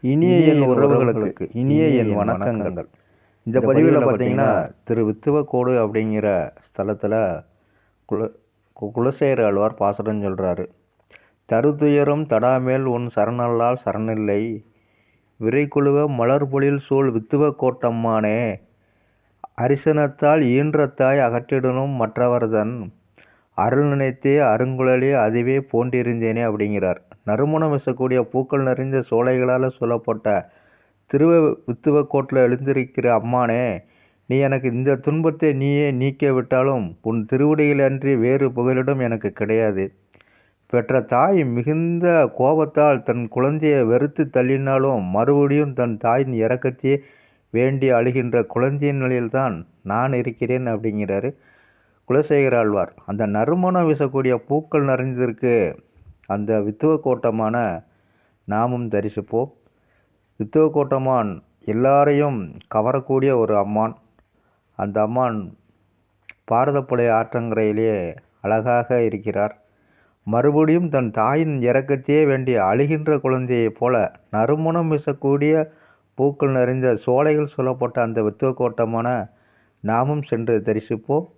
இனிய என் உறவுகளுக்கு இனிய என் வணக்கங்கள். இந்த பதிவில் பார்த்தீங்கன்னா திரு வித்துவக்கோடு அப்படிங்கிற ஸ்தலத்தில் குலசேகர ஆழ்வார் பாசுரம் சொல்கிறாரு. தருதுயரும் தடாமேல் உன் சரணல்லால் சரணில்லை, விரைக்குழுவ மலர்பொழில் சூழ் வித்துவ கோட்டம்மானே, அரிசனத்தால் ஈன்றத்தாய் அகற்றிடணும் மற்றவர்தன் அருள் நினைத்தே அருங்குழலி அதுவே போன்றிருந்தேனே அப்படிங்கிறார். நறுமணம் வீசக்கூடிய பூக்கள் நிறைந்த சோலைகளால் சூழப்பட்ட வித்துவக்கோட்டில் எழுந்திருக்கிற அம்மானே, நீ எனக்கு இந்த துன்பத்தை நீயே நீக்க விட்டாலும் உன் திருவடியில் அன்றி வேறு புகலிடம் எனக்கு கிடையாது. பெற்ற தாய் மிகுந்த கோபத்தால் தன் குழந்தையை வெறுத்து தள்ளினாலும் மறுபடியும் தன் தாயின் இரக்கத்தையே வேண்டி அழுகின்ற குழந்தையின் நிலையில்தான் நான் இருக்கிறேன் அப்படிங்கிறாரு குலசேகர ஆழ்வார். அந்த நறுமணம் வீசக்கூடிய பூக்கள் நிறைந்திருக்கு அந்த வித்துவக்கோட்டமான நாமும் தரிசிப்போம். வித்துவக்கோட்டம்மான் எல்லாரையும் கவரக்கூடிய ஒரு அம்மான். அந்த அம்மான் பாரதப்புழை ஆற்றங்கரையிலே அழகாக இருக்கிறார். மறுபடியும் தன் தாயின் இரக்கத்தையே வேண்டி அழுகின்ற குழந்தையைப் போல நறுமணம் வீசக்கூடிய பூக்கள் நிறைந்த சோலைகள் சொல்லப்பட்ட அந்த வித்துவக்கோட்டமான நாமும் சென்று தரிசிப்போம்.